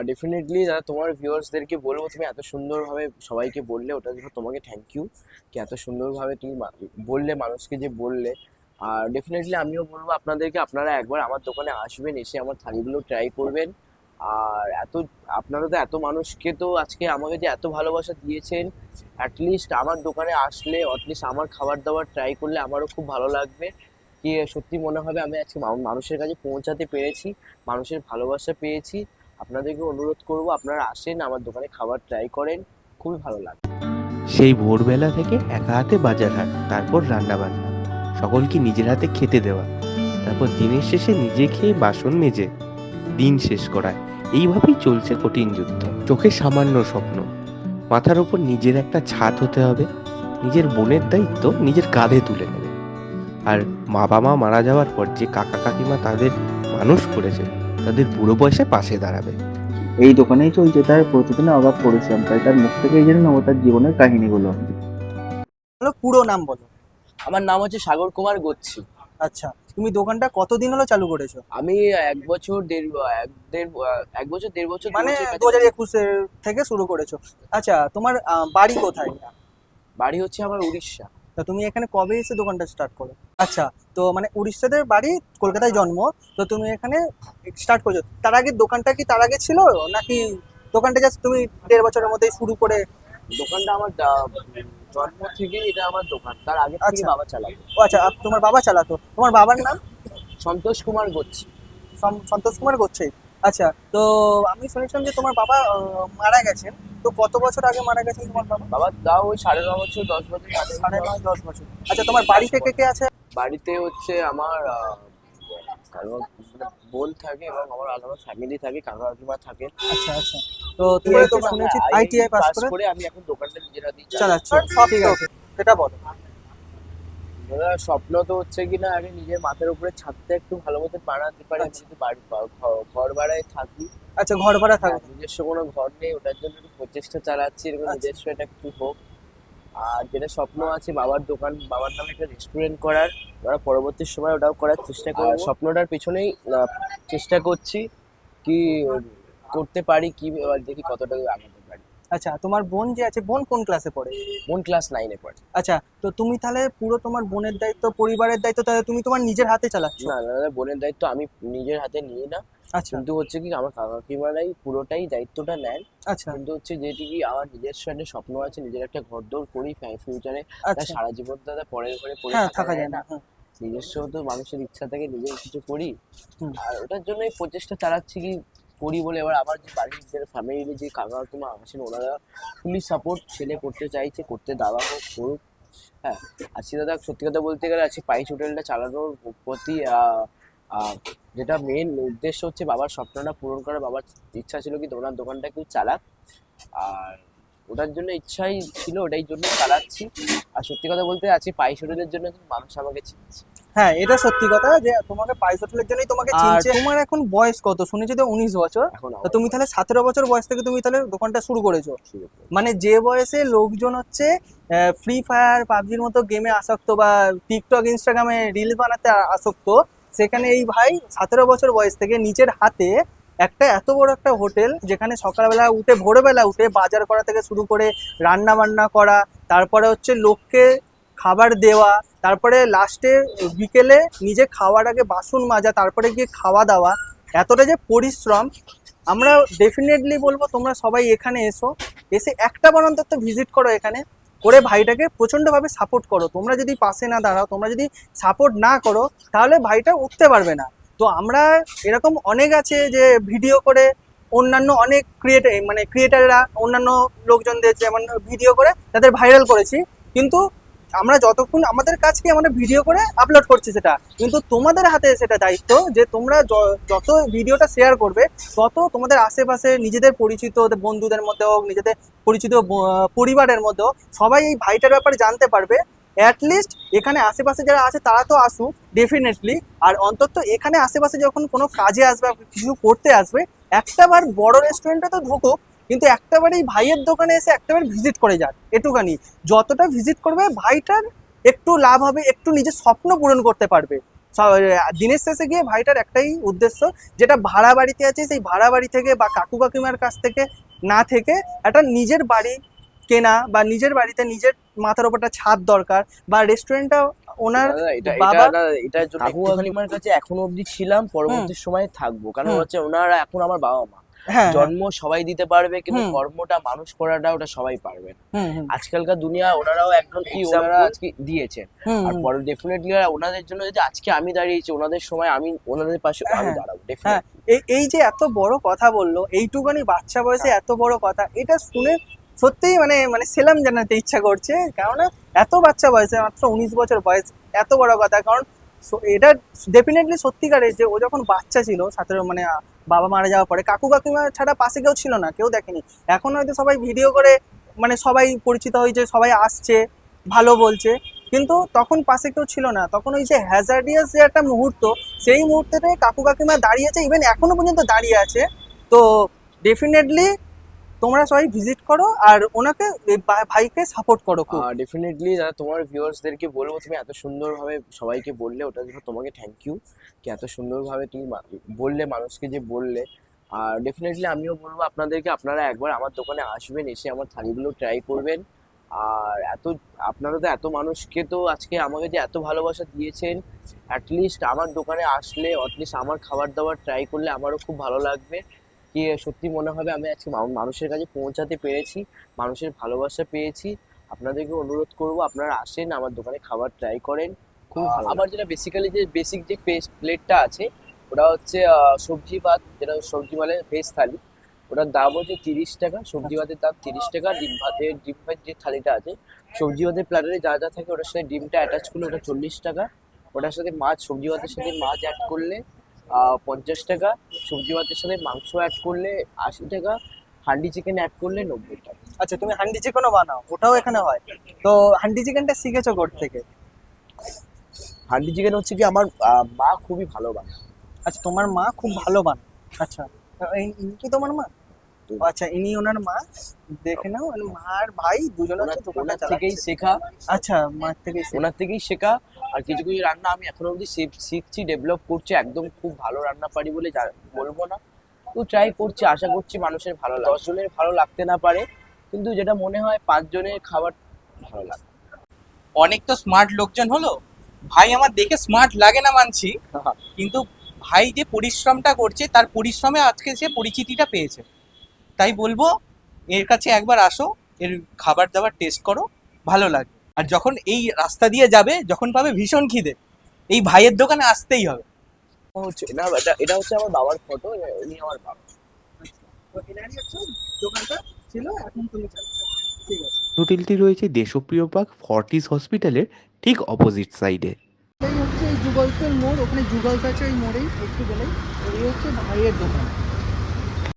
Definitely দাদা, তোমার ভিউয়ার্সদেরকে বলবো, তুমি এত সুন্দরভাবে সবাইকে বললে, ওটার জন্য তোমাকে থ্যাংক ইউ। কি এত সুন্দরভাবে তুমি বললে, মানুষকে যে বললে। আর ডেফিনেটলি আমিও বলবো আপনাদেরকে, আপনারা একবার আমার দোকানে আসবেন, এসে আমার থালিগুলো ট্রাই করবেন। আর আপনারা তো এত মানুষকে তো আজকে আমাকে যে এত ভালোবাসা দিয়েছেন, অ্যাটলিস্ট আমার দোকানে আসলে অ্যাটলিস্ট আমার খাবার দাবার ট্রাই করলে আমারও খুব ভালো লাগবে। কি সত্যি মনে হবে আমি আজকে মানুষের কাছে পৌঁছাতে পেরেছি, মানুষের ভালোবাসা পেয়েছি। আপনাদেরকে অনুরোধ করব, আপনারা আসেন আমার দোকানে খাবার ট্রাই করেন, খুবই ভালো লাগবে। সেই ভোরবেলা থেকে একা হাতে বাজার হাট, তারপর রান্না বান্না, সকলকে নিজের হাতে খেতে দেওয়া, তারপর দিনের শেষে নিজে খেয়ে বাসন মেজে দিন শেষ করা। এইভাবেই চলছে কঠিন যুদ্ধ। চোখে সামান্য স্বপ্ন, মাথার ওপর নিজের একটা ছাদ হতে হবে, নিজের বোনের দায়িত্ব নিজের কাঁধে তুলে নেবে। আর বাবা মা মারা যাওয়ার পর যে কাকা কাকিমা তাদের মানুষ করেছে, তাদের বুড়ো বয়সে পাশে দাঁড়াবে। এই দোকানেই চলছে তার প্রতিদিনের অগাধ পরিশ্রম, তাই তার মুখ থেকেই জেনে নেবো তার জীবনের কাহিনীগুলো। বলো, পুরো নাম বলো। আমার নাম হচ্ছে সাগর কুমার গচ্ছি। আচ্ছা, তুমি দোকানটা কতদিন হলো চালু করেছো? আমি এক বছর এক বছর 1.5 বছর মানে 2 বছর 2021 থেকে শুরু করেছো। আচ্ছা, তোমার বাড়ি কোথায়? বাড়ি হচ্ছে আমার উড়িষ্যা। তা তুমি এখানে কবে এসে দোকানটা স্টার্ট করো? আচ্ছা, তো মানে উড়িষ্যাতে বাড়ি, কলকাতায় জন্ম, তো তুমি এখানে স্টার্ট করেছো। তার আগে দোকানটা কি তার আগে ছিল, নাকি দোকানটা জাস্ট তুমি 1.5 বছরের মধ্যেই শুরু করে? দোকানটা আমার জন্ম থেকে এটা আমার দোকান, তার আগে থেকে আচ্ছা। বাবা চালাতো। ও আচ্ছা, তোমার বাবা চালাতো। তোমার বাবার নাম? সন্তোষ কুমার গচ্ছি। সন্তোষ কুমার করছে। আচ্ছা, তো আমি শুনেছিলাম যে তোমার বাবা মারা গেছেন। তো কত বছর আগে মারা গেছেন তোমার বাবা? বাবা তাও ওই 9.5 বছর 10 বছর সাড়ে নয় 10 বছর। আচ্ছা, তোমার বাড়িতে কে কে আছে? বাড়িতে হচ্ছে আমার কারণ মানে বোন থাকে, এবং আমার আলাদা ফ্যামিলি থাকে, কাকা কাকিমা থাকে। আচ্ছা আচ্ছা, তো তুমি তো শুনেছি আইটিআই পাস করে করে আমি এখন দোকানটা নিজের হাতেই চালাচ্ছ। সব ঠিক আছে, সেটা বলো। দাদা, স্বপ্ন তো হচ্ছে কি না, আগে নিজের মাথার উপরে ছাদটা একটু ভালো মতো বানাতে পারি। আমি আচ্ছা যদি ঘর ভাড়ায় থাকি, আচ্ছা, ঘর ভাড়া থাকো। নিজস্ব কোনো ঘর নেই, ওটার জন্য একটু প্রচেষ্টা চালাচ্ছি, এরকম আচ্ছা নিজস্ব একটা কিছু হোক। আর যেটা স্বপ্ন আছে, বাবার দোকান, বাবার নামে একটা রেস্টুরেন্ট করার, আমরা পরবর্তী সময় ওটাও করার চেষ্টা করব। স্বপ্নটার পেছনেই চেষ্টা করছি কি করতে পারি, কি এবার দেখি কতটা আগাতে পারি। আচ্ছা, তোমার বোন যে আছে, বোন কোন ক্লাসে পড়ে? বোন ক্লাস 9-এ পড়ে। আচ্ছা, তো তুমি তাহলে পুরো তোমার বোনের দায়িত্ব, পরিবারের দায়িত্ব তাহলে তুমি তোমার নিজের হাতে চালাচ্ছ? না না দাদা, বোনের দায়িত্ব আমি নিজের হাতে নিই না। আচ্ছা কিন্তু হচ্ছে কি, আমার কাকা কাকিমারাই পুরোটাই দায়িত্বটা নেন। আচ্ছা কিন্তু হচ্ছে যেটি কি, আমার নিজস্ব একটা স্বপ্ন আছে, নিজের একটা ঘরদোর করি ফিউচারে। আচ্ছা। সারা জীবন দাদা পরের ঘরে পড়ে হ্যাঁ, থাকা থাকা যায় যায় না। না। হ্যাঁ। নিজস্ব তো মানুষের ইচ্ছা থেকে নিজের কিছু করি। হুম। আর ওটার জন্যই প্রচেষ্টা চালাচ্ছি কি করি বলে। এবার আমার যে বাড়ির যে ফ্যামিলি যে কাকা কাকিমা আছেন, ওনারা ফুলি সাপোর্ট, ছেলে করতে চাইছে, করতে দেওয়া হোক, করুক। হ্যাঁ। আজকে দাদা সত্যি কথা বলতে গেলে, আজকে পাইস হোটেলটা চালানোর প্রতি আহ, যেটা মেন উদ্দেশ্য হচ্ছে বাবার স্বপ্নটা পূরণ করা। বাবার ইচ্ছা ছিল কি ওনার দোকানটা কেউ চালাক, আর ওটার জন্য ইচ্ছাই ছিল, ওটাই জন্য চালাচ্ছি। আর সত্যি কথা বলতে আজকে পাইস হোটেলের জন্য কিন্তু মানুষ আমাকে চিনছে। হ্যাঁ, এটা সত্যি কথা যে তোমাকে পাইস হোটেলের জন্যই তোমাকে আর চিনছে। তোমার এখন বয়স কত? শুনেছি তো 19 বছর। এখন তো তুমি তাহলে 17 বছর বয়স থেকে তুমি তাহলে দোকানটা শুরু করেছো। মানে যে বয়সে লোকজন হচ্ছে ফ্রি ফায়ার, পাবজির মতো গেমে আসক্ত, বা টিকটক, ইনস্টাগ্রামে রিল বানাতে আসক্ত, সেখানে এই ভাই 17 বছর বয়স থেকে নিজের হাতে একটা এত বড় একটা হোটেল, যেখানে সকালবেলা উঠে, ভোরবেলা উঠে বাজার করা থেকে শুরু করে রান্না বান্না করা, তারপরে হচ্ছে লোককে খাবার দেওয়া, তারপরে লাস্টে বিকেলে নিজে খাওয়ার আগে বাসন মাজা, তারপরে গিয়ে খাওয়া দাওয়া, এতটা যে পরিশ্রম। আমরা ডেফিনেটলি বলবো তোমরা সবাই এখানে এসো, এসে একটা বার অন্তত ভিজিট করো এখানে, করে ভাইটাকে প্রচণ্ডভাবে সাপোর্ট করো। তোমরা যদি পাশে না দাঁড়াও, তোমরা যদি সাপোর্ট না করো, তাহলে ভাইটা উঠতে পারবে না। তো আমরা এরকম অনেক আছে যে ভিডিও করে অন্যান্য অনেক ক্রিয়েটাররা অন্যান্য লোকজনদের যেমন ভিডিও করে তাদের ভাইরাল করেছি, কিন্তু আমরা যতক্ষণ আমাদের কাজকে আমরা ভিডিও করে আপলোড করছি, সেটা কিন্তু তোমাদের হাতে সেটা দায়িত্ব যে তোমরা যত ভিডিওটা শেয়ার করবে, তত তোমাদের আশেপাশে নিজেদের পরিচিত বন্ধুদের মধ্যে হোক, নিজেদের পরিচিত পরিবারের মধ্যেও সবাই এই ভাইটার ব্যাপারে জানতে পারবে। অ্যাটলিস্ট এখানে আশেপাশে যারা আছে তারা তো আসুক ডেফিনেটলি, আর অন্তত এখানে আশেপাশে যখন কোনো কাজে আসবে, কিছু করতে আসবে, একটাবার বড় রেস্টুরেন্টে তো ঢুকুক, কিন্তু একটাবার এই ভাইয়ের দোকানে এসে একটাবার ভিজিট করে যাক। এটুখানি, যতটা ভিজিট করবে ভাইটার একটু লাভ হবে, একটু নিজের স্বপ্ন পূরণ করতে পারবে। দিনের শেষে গিয়ে ভাইটার একটাই উদ্দেশ্য, যেটা ভাড়া বাড়িতে আছে সেই ভাড়া বাড়ি থেকে বা কাকু কাকিমার কাছ থেকে না থেকে একটা নিজের বাড়ি কেনা, বা নিজের বাড়িতে নিজের মাথার উপরটা ছাদ দরকার, বা রেস্টুরেন্টটা ওনার দাদা বাবা এটার জন্য কাকু একটুখানি আমার কাছে এখনো অবধি ছিলাম, পরবর্তী সময়ে থাকবো, কারণ হুম। হচ্ছে ওনারা এখন আমার বাবা মা। হ্যাঁ জন্ম সবাই দিতে পারবে, কিন্তু হুম। কর্মটা মানুষ করাটা ওটা সবাই পারবে না। হুম হুম আজকালকার দুনিয়া ওনারাও একজন ওনারা আজকে দিয়েছেন। হুম আর হুম। পরে ডেফিনেটলি ওনাদের জন্য যদি আজকে আমি দাঁড়িয়েছি, ওনাদের সময় আমি ওনাদের পাশে আমি হ্যাঁ, দাঁড়াবো হ্যাঁ, ডেফিনেটলি। এই যে এত বড় কথা বললো, এইটুখানি বাচ্চা বয়সে এত বড় কথা, এটা শুনে সত্যিই মানে মানে সেলাম জানাতে ইচ্ছা করছে। কেননা এত বাচ্চা বয়সে, মাত্র 19 বছর বয়স, এত বড় কথা। কারণ এটা ডেফিনেটলি সত্যিকারের যে ও যখন বাচ্চা ছিল, সাথে মানে বাবা মারা যাওয়ার পরে কাকু কাকিমা ছাড়া পাশে কেউ ছিল না, কেউ দেখেনি। এখন হয়তো সবাই ভিডিও করে মানে সবাই পরিচিত হয়েছে, সবাই আসছে, ভালো বলছে, কিন্তু তখন পাশে কেউ ছিল না। তখন ওই যে হ্যাজার্ডিয়াস যে একটা মুহূর্ত, সেই মুহূর্তেতে কাকু কাকিমা দাঁড়িয়েছে, ইভেন এখনো পর্যন্ত দাঁড়িয়ে আছে। তো ডেফিনেটলি তোমরা সবাই ভিজিট করো আর ওনাকে এই ভাইকে সাপোর্ট করো খুব। ডেফিনেটলি দাদা, তোমার ভিউয়ার্সদেরকে বলবো, তুমি এত সুন্দরভাবে সবাইকে বললে, ওটার জন্য তোমাকে থ্যাংক ইউ, কি এত সুন্দরভাবে তুমি বললে মানুষকে যে বললে। আর ডেফিনেটলি আমিও বলবো আপনাদেরকে, আপনারা একবার আমার দোকানে আসবেন, এসে আমার থালিগুলো ট্রাই করবেন। আর আপনারা তো এত মানুষকে তো আজকে আমাকে যে এত ভালোবাসা দিয়েছেন, অ্যাটলিস্ট আমার দোকানে আসলে অ্যাটলিস্ট আমার খাবার দাবার ট্রাই করলে আমারও খুব ভালো লাগবে। কি সত্যি মনে হবে আমি আজকে মানুষের কাছে পৌঁছাতে পেরেছি, মানুষের ভালোবাসা পেয়েছি। আপনাদেরকে অনুরোধ করব, আপনারা আসেন আমার দোকানে খাবার ট্রাই করেন, খুব ভালো। আমার যেটা বেসিক্যালি যে বেসিক যে প্লেটটা আছে, ওটা হচ্ছে সবজি ভাত, যেটা সবজি মানে ভেজ থালি, ওটার দাম হচ্ছে 30 টাকা। সবজি ভাতের দাম 30 টাকা। ডিম ভাতের যে থালিটা আছে, সবজি ভাতের প্ল্যাটারে যা যা থাকে ওটার সাথে ডিমটা অ্যাটাচ করলে ওটা 40 টাকা। ওটার সাথে মাছ, সবজি ভাতের সাথে মাছ অ্যাড করলে 50 টাকা। সবজি ভাতের সাথে মাংস অ্যাড করলে 80 টাকা। হান্ডি চিকেন অ্যাড করলে 90 টাকা। আচ্ছা, তুমি হান্ডি চিকেনও বানাও? ওটাও এখানে হয়? তো হান্ডি চিকেনটা শিখেছো কোথা থেকে? হান্ডি চিকেন হচ্ছে কি আমার মা খুবই ভালো বানায়। আচ্ছা, তোমার মা খুব ভালো বানায়। আচ্ছা, ইনি কি তোমার মা? ও আচ্ছা, ইনি ওনার মা। দেখে নাও, মানে মা আর ভাই দুজন আছে, দোকানটা ওনার থেকেই চালাচ্ছে। শেখা, আচ্ছা, মার থেকেই ওনার থেকেই শেখা। আর কিছু কিছু রান্না আমি এখনো অবধি শিখছি, ডেভেলপ করছি। একদম খুব ভালো রান্না পারি বলে বলবো না, তো ট্রাই করছি। আশা করছি মানুষের ভালো লাগে। 10 জনের ভালো লাগতে না পারে, কিন্তু যেটা মনে হয় 5 জনের খাবার ভালো লাগে। অনেক তো স্মার্ট লোকজন হলো, ভাই আমার দেখে স্মার্ট লাগে না মানছি, কিন্তু ভাই যে পরিশ্রমটা করছে তার পরিশ্রমে আজকে সে পরিচিতিটা পেয়েছে। তাই বলবো এর কাছে একবার আসো, এর খাবার দাবার টেস্ট করো, ভালো লাগবে। আর যখন এই রাস্তা দিয়ে যাবে, যখন পাবে ভীষণ খিদে, এই ভাইয়ের দোকানে আসতেই হবে। ও হচ্ছে না, এটা হচ্ছে আমার বাবার ফটো, উনি আমার বাবা। তো এনারই হচ্ছে দোকানটা ছিল, এখন তুমি চালাচ্ছো। ঠিক আছে। হোটেলটি রয়েছে দেশপ্রিয় পার্ক ফর্টিস হসপিটালের ঠিক অপোজিট সাইডে। এই হচ্ছে এই জুগলসের মোড়, ওখানে জুগলস আছে ওই মোড়েই, একটু গেলেই এই হচ্ছে ভাইয়ের দোকান।